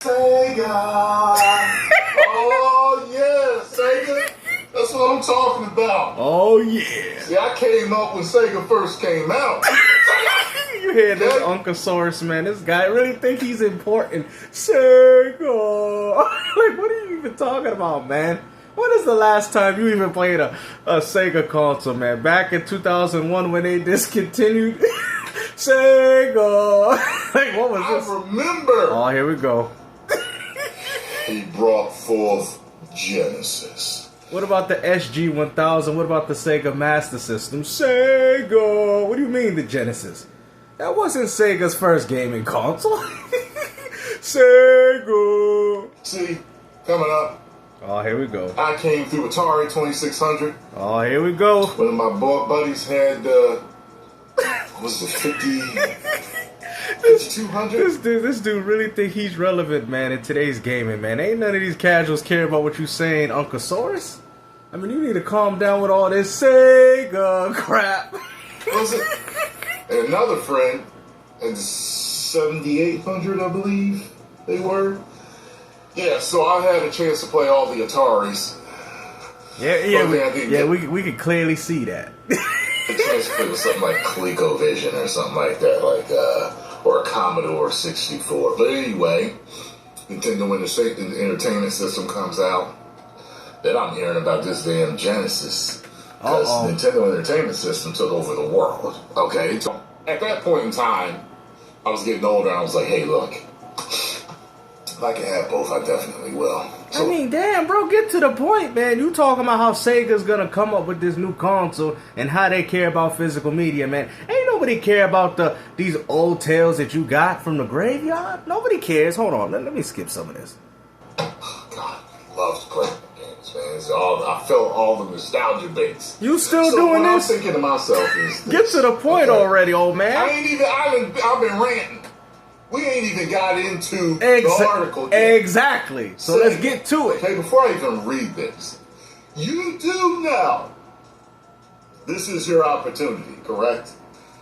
Sega! Oh yeah, Sega! That's what I'm talking about. Oh yeah. See, I came up when Sega first came out. You hear this Uncosaurus, man? This guy really think he's important. Sega! Like, what are you even talking about, man? When is the last time you even played a Sega console, man? Back in 2001 when they discontinued Sega. Like, what was this? I remember. Oh, here we go. He brought forth Genesis. What about the SG-1000? What about the Sega Master System? Sega! What do you mean the Genesis? That wasn't Sega's first gaming console. Sega! See, coming up. Oh, here we go. I came through Atari 2600. Oh, here we go. One of my buddies had, was it 5200? This dude really think he's relevant, man, in today's gaming, man. Ain't none of these casuals care about what you saying, Uncosaurus. I mean, you need to calm down with all this Sega crap. Was it? And another friend at 7800, I believe they were. Yeah, so I had a chance to play all the Ataris. Yeah, we can clearly see that. A chance to play with something like ColecoVision or something like that, or a Commodore 64. But anyway, Nintendo Entertainment System comes out. Then I'm hearing about this damn Genesis. Because Nintendo Entertainment System took over the world. Okay? So at that point in time, I was getting older and I was like, hey, look. If I can have both, I definitely will. So, I mean, damn, bro, get to the point, man. You talking about how Sega's gonna come up with this new console and how they care about physical media, man. Ain't nobody care about these old tales that you got from the graveyard. Nobody cares. Hold on, let me skip some of this. God, I love to play games, man. I felt all the nostalgia bits. You still doing this? I'm thinking to myself is get to the point already, old man. I've been ranting. We ain't even got into the article yet. Exactly. So let's get to it. Okay, before I even read this, you do know this is your opportunity, correct?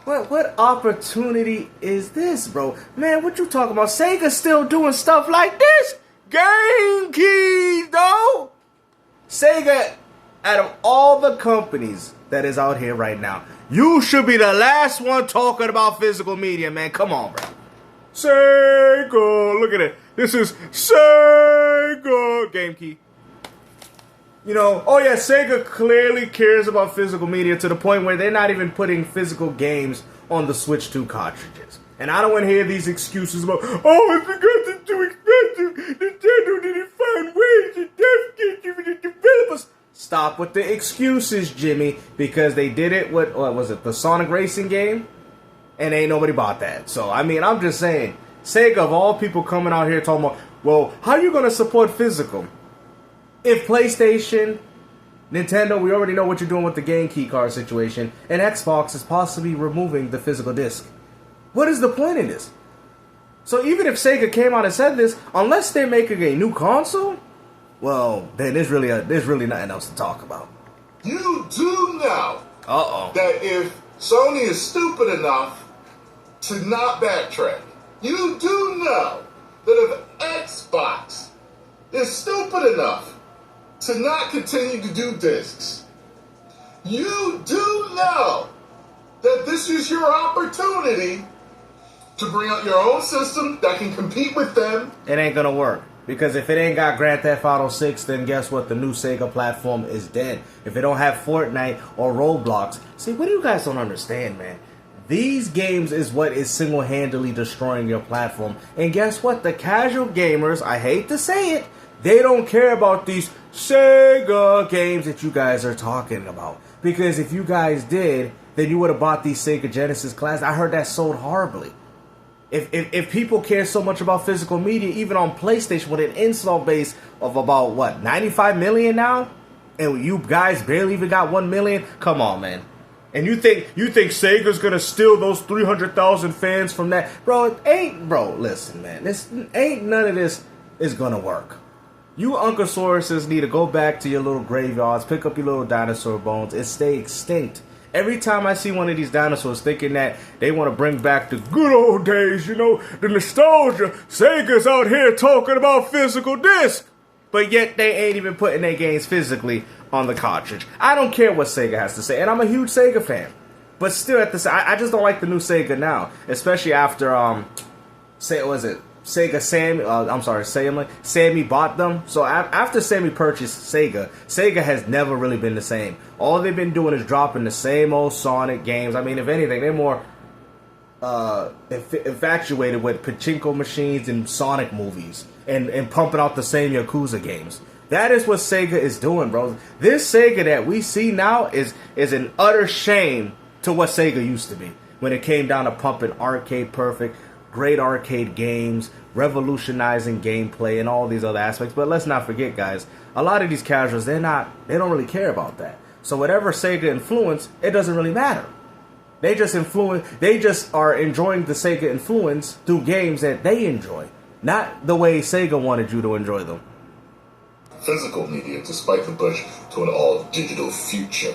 What opportunity is this, bro? Man, what you talking about? Sega's still doing stuff like this? Game keys, though? Sega, out of all the companies that is out here right now, you should be the last one talking about physical media, man. Come on, bro. Sega, look at it. This is Sega game key. You know, oh yeah, Sega clearly cares about physical media to the point where they're not even putting physical games on the Switch 2 cartridges. And I don't want to hear these excuses about, oh, it's because it's too expensive. Nintendo didn't find ways to give it to developers. Stop with the excuses, Jimmy, because they did it with, what was it, the Sonic Racing game? And ain't nobody bought that. So, I mean, I'm just saying, Sega of all people coming out here talking about, well, how are you going to support physical? If PlayStation, Nintendo, we already know what you're doing with the game key card situation, and Xbox is possibly removing the physical disc. What is the point in this? So even if Sega came out and said this, unless they're making a new console, well, then there's really nothing else to talk about. You do know that if Sony is stupid enough to not backtrack, you do know that if Xbox is stupid enough to not continue to do discs, you do know that this is your opportunity to bring out your own system that can compete with them. It ain't gonna work. Because if it ain't got Grand Theft Auto 6, then guess what? The new Sega platform is dead. If it don't have Fortnite or Roblox. See, what do you guys don't understand, man? These games is what is single-handedly destroying your platform. And guess what? The casual gamers, I hate to say it, they don't care about these Sega games that you guys are talking about. Because if you guys did, then you would have bought these Sega Genesis class. I heard that sold horribly. If people care so much about physical media, even on PlayStation with an install base of about, what, 95 million now? And you guys barely even got 1 million? Come on, man. And you think Sega's gonna steal those 300,000 fans from that? Bro, listen, man. Ain't none of this is gonna work. You Uncosauruses need to go back to your little graveyards, pick up your little dinosaur bones, and stay extinct. Every time I see one of these dinosaurs thinking that they want to bring back the good old days, you know, the nostalgia, Sega's out here talking about physical disc. But yet they ain't even putting their games physically on the cartridge. I don't care what Sega has to say, and I'm a huge Sega fan. But still, I just don't like the new Sega now, especially after Sammy bought them. So after Sammy purchased Sega, Sega has never really been the same. All they've been doing is dropping the same old Sonic games. I mean, if anything, they're more infatuated with pachinko machines and Sonic movies and pumping out the same Yakuza games. That is what Sega is doing, bro. This Sega that we see now is an utter shame to what Sega used to be when it came down to pumping arcade perfect, great arcade games, revolutionizing gameplay, and all these other aspects. But let's not forget, guys, a lot of these casuals, they don't really care about that. So whatever Sega influence, it doesn't really matter. They just are enjoying the Sega influence through games that they enjoy, not the way Sega wanted you to enjoy them. Physical media, despite the push to an all-digital future.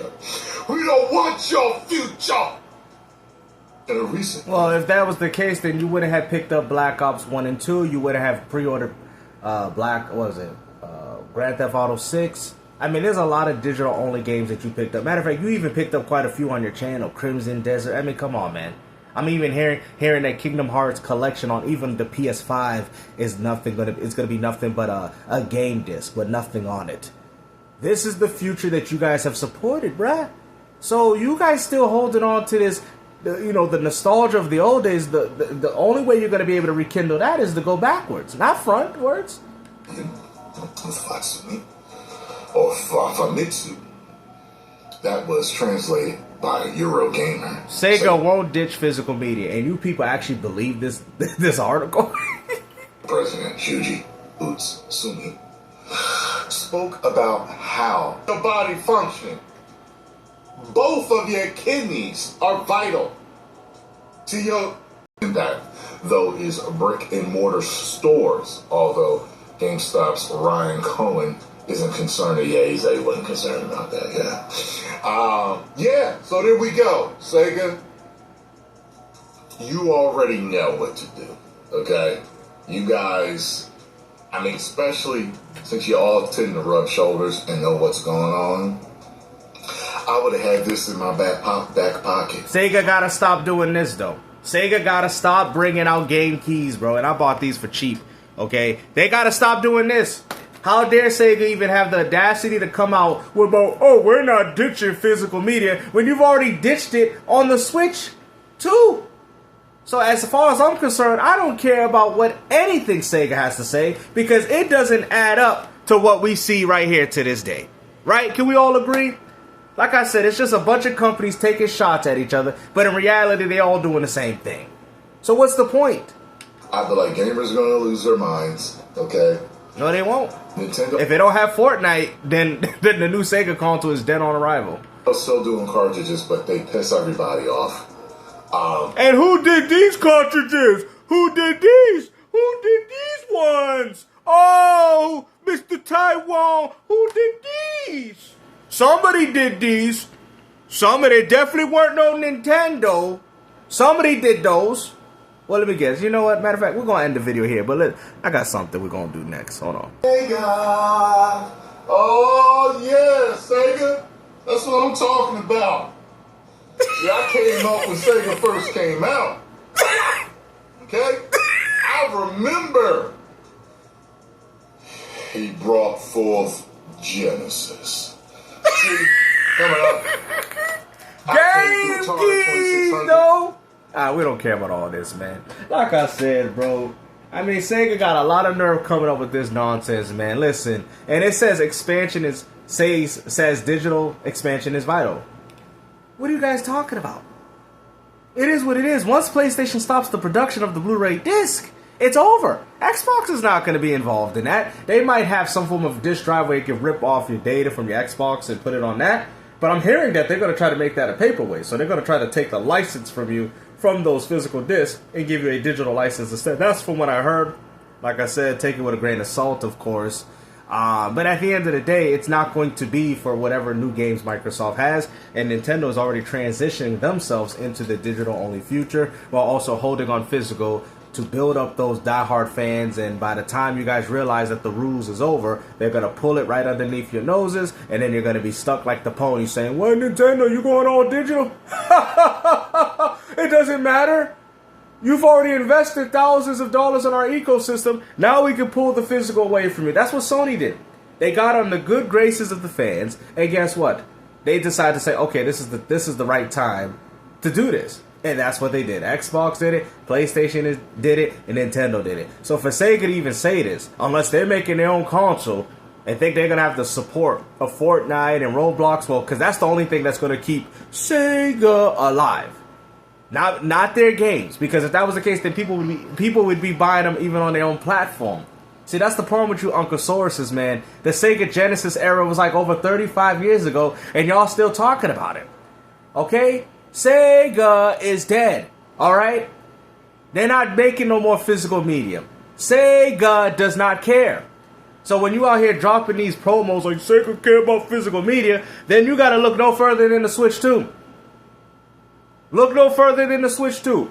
We don't want your future! In a recent... Well, if that was the case, then you wouldn't have picked up Black Ops 1 and 2. You wouldn't have pre-ordered Grand Theft Auto 6. I mean, there's a lot of digital-only games that you picked up. Matter of fact, you even picked up quite a few on your channel. Crimson Desert. I mean, come on, man. I'm even hearing that Kingdom Hearts collection on even the PS5 is gonna be nothing but a game disc with nothing on it. This is the future that you guys have supported, bruh. So you guys still holding on to this, the nostalgia of the old days. The only way you're gonna be able to rekindle that is to go backwards, not frontwards. Or Famitsu. That was translated by Eurogamer. Sega won't ditch physical media, and you people actually believe this article? President Shuji Utsumi spoke about how the body functions. Both of your kidneys are vital to your impact, though is brick and mortar stores, although GameStop's Ryan Cohen isn't concerned. Yeah, he said he wasn't concerned about that. So there we go. Sega, you already know what to do. Okay, you guys. I mean, especially since you all tend to rub shoulders and know what's going on. I would have had this in my back pocket. Sega gotta stop doing this though. Sega gotta stop bringing out game keys, bro. And I bought these for cheap. Okay, they gotta stop doing this. How dare Sega even have the audacity to come out with we're not ditching physical media when you've already ditched it on the Switch too. So as far as I'm concerned, I don't care about what anything Sega has to say because it doesn't add up to what we see right here to this day. Right? Can we all agree? Like I said, it's just a bunch of companies taking shots at each other, but in reality, they all doing the same thing. So what's the point? I feel like gamers are going to lose their minds, okay? No, they won't. Nintendo. If they don't have Fortnite, then the new Sega console is dead on arrival. They're still doing cartridges, but they piss everybody off. And who did these cartridges? Who did these? Who did these ones? Oh, Mr. Tyrone, who did these? Somebody did these. Somebody definitely weren't no Nintendo. Somebody did those. Well, let me guess. You know what? Matter of fact, we're going to end the video here. But I got something we're going to do next. Hold on. Sega. Oh, yeah, Sega. That's what I'm talking about. Yeah, I came up when Sega first came out. Okay? I remember he brought forth Genesis. See, coming up. Game keys, though. We don't care about all this, man. Like I said, bro. I mean, Sega got a lot of nerve coming up with this nonsense, man. Listen, and it says says digital expansion is vital. What are you guys talking about? It is what it is. Once PlayStation stops the production of the Blu-ray disc, it's over. Xbox is not going to be involved in that. They might have some form of disk drive where you can rip off your data from your Xbox and put it on that. But I'm hearing that they're going to try to make that a paperweight. So they're going to try to take the license from you from those physical discs and give you a digital license instead. That's from what I heard. Like I said, take it with a grain of salt, of course. But at the end of the day, it's not going to be for whatever new games Microsoft has, and Nintendo is already transitioning themselves into the digital-only future while also holding on physical to build up those diehard fans. And by the time you guys realize that the rules is over, they're going to pull it right underneath your noses, and then you're going to be stuck like the pony saying, "Well, Nintendo, you going all digital?" It doesn't matter. You've already invested thousands of dollars in our ecosystem. Now we can pull the physical away from you. That's what Sony did. They got on the good graces of the fans, and guess what? They decided to say, okay, this is the right time to do this. And that's what they did. Xbox did it, PlayStation did it, and Nintendo did it. So for Sega to even say this, unless they're making their own console and think they're going to have the support of Fortnite and Roblox, well, because that's the only thing that's going to keep Sega alive. Not their games, because if that was the case, then people would be buying them even on their own platform. See, that's the problem with you Uncle Sauruses, man. The Sega Genesis era was like over 35 years ago, and y'all still talking about it. Okay? Sega is dead. Alright? They're not making no more physical media. Sega does not care. So when you out here dropping these promos like Sega care about physical media, then you gotta look no further than the Switch 2. Look no further than the Switch 2.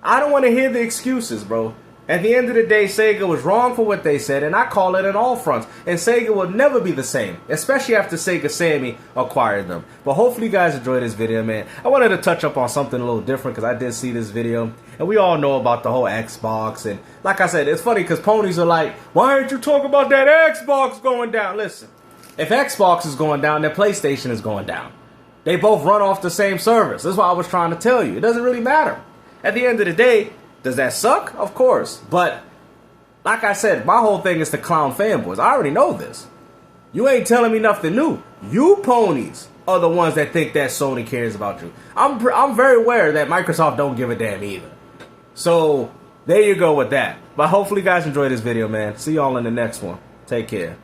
I don't want to hear the excuses, bro. At the end of the day, Sega was wrong for what they said, and I call it on all fronts. And Sega will never be the same, especially after Sega Sammy acquired them. But hopefully you guys enjoyed this video, man. I wanted to touch up on something a little different because I did see this video. And we all know about the whole Xbox. And like I said, it's funny because ponies are like, why aren't you talking about that Xbox going down? Listen, if Xbox is going down, then PlayStation is going down. They both run off the same service. That's what I was trying to tell you. It doesn't really matter. At the end of the day, does that suck? Of course. But, like I said, my whole thing is to clown fanboys. I already know this. You ain't telling me nothing new. You ponies are the ones that think that Sony cares about you. I'm very aware that Microsoft don't give a damn either. So, there you go with that. But hopefully you guys enjoyed this video, man. See y'all in the next one. Take care.